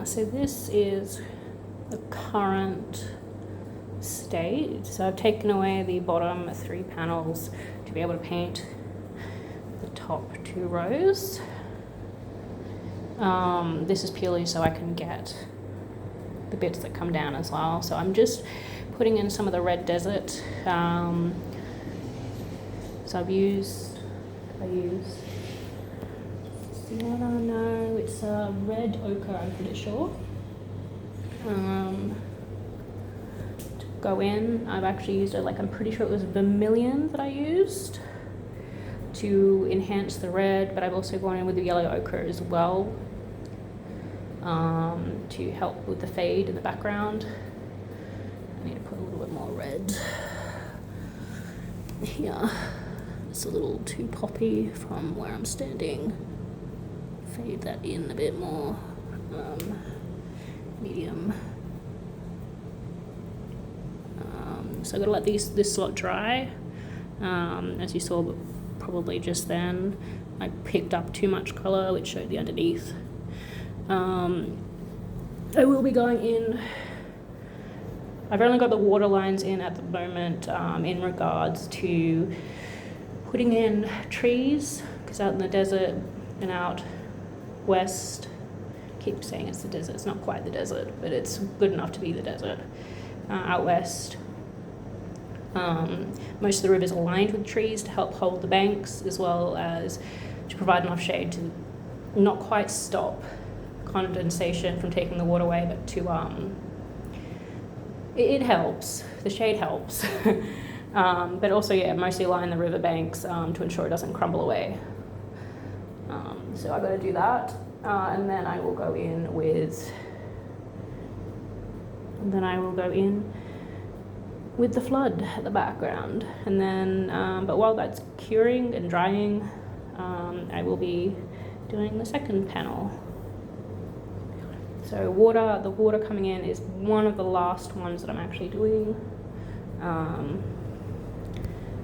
So this is the current state. So I've taken away the bottom 3 panels to be able to paint the top 2 rows. This is purely so I can get the bits that come down as well. So I'm just putting in some of the red desert. So I use no, it's red ochre, I'm pretty sure. To go in, I've actually used it, like I'm pretty sure it was vermilion that I used to enhance the red, but I've also gone in with the yellow ochre as well to help with the fade in the background. I need to put a little bit more red here. It's a little too poppy from where I'm standing. Fade that in a bit more, medium. So I'm gonna let this lot dry. As you saw probably just then, I picked up too much color, which showed the underneath. I will be going in. I've only got the water lines in at the moment in regards to putting in trees, because out in the desert and out west, I keep saying it's the desert, it's not quite the desert, but it's good enough to be the desert. Out west, most of the river's aligned with trees to help hold the banks, as well as to provide enough shade to not quite stop condensation from taking the water away, but to it helps. The shade helps. But also, yeah, mostly line the river banks to ensure it doesn't crumble away. So I've got to do that, and then I will go in with the flood at the background, and then but while that's curing and drying, I will be doing the second panel. So the water coming in is one of the last ones that I'm actually doing.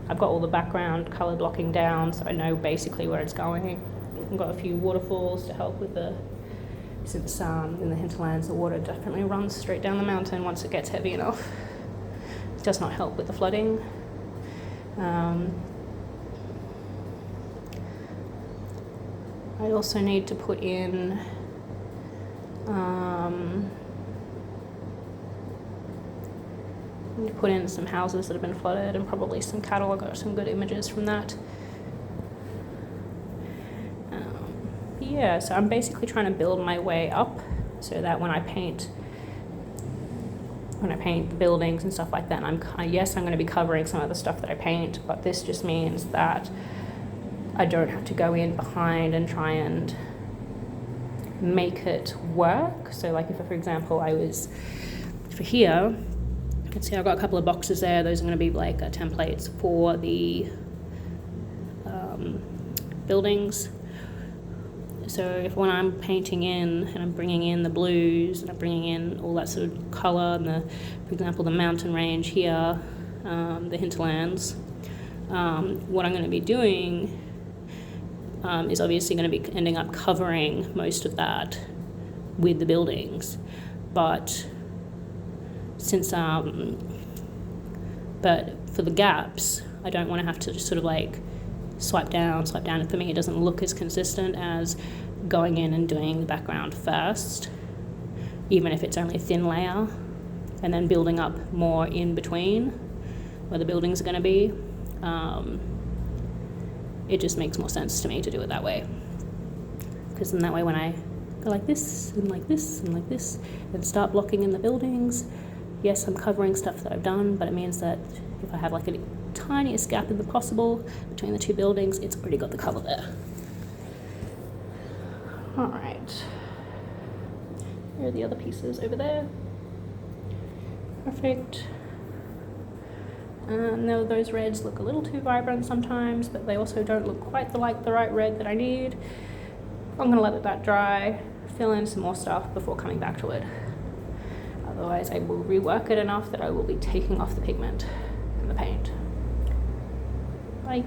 I've got all the background color blocking down, so I know basically where it's going. I've got a few waterfalls to help with since in the hinterlands the water definitely runs straight down the mountain once it gets heavy enough. It does not help with the flooding. I also need to put in some houses that have been flooded and probably some cattle. I got some good images from that. Yeah, so I'm basically trying to build my way up so that when I paint the buildings and stuff like that, I'm going to be covering some of the stuff that I paint, but this just means that I don't have to go in behind and try and make it work. So like if, for example, for here, you can see I've got a couple of boxes there. Those are going to be like templates for the buildings. So if when I'm painting in and I'm bringing in the blues and I'm bringing in all that sort of color and for example, the mountain range here, the hinterlands, what I'm going to be doing is obviously going to be ending up covering most of that with the buildings, but but for the gaps, I don't want to have to just sort of like swipe down. And for me, it doesn't look as consistent as going in and doing the background first, even if it's only a thin layer, and then building up more in between where the buildings are going to be. It just makes more sense to me to do it that way, because then that way when I go like this and like this and like this and start blocking in the buildings, yes, I'm covering stuff that I've done, but it means that if I have like a tiniest gap in the possible between the two buildings, it's already got the color there. All right, here are the other pieces over there. Perfect. No, those reds look a little too vibrant sometimes, but they also don't look quite the right red that I need. I'm gonna let that dry, fill in some more stuff before coming back to it. Otherwise I will rework it enough that I will be taking off the pigment and the paint. Bye.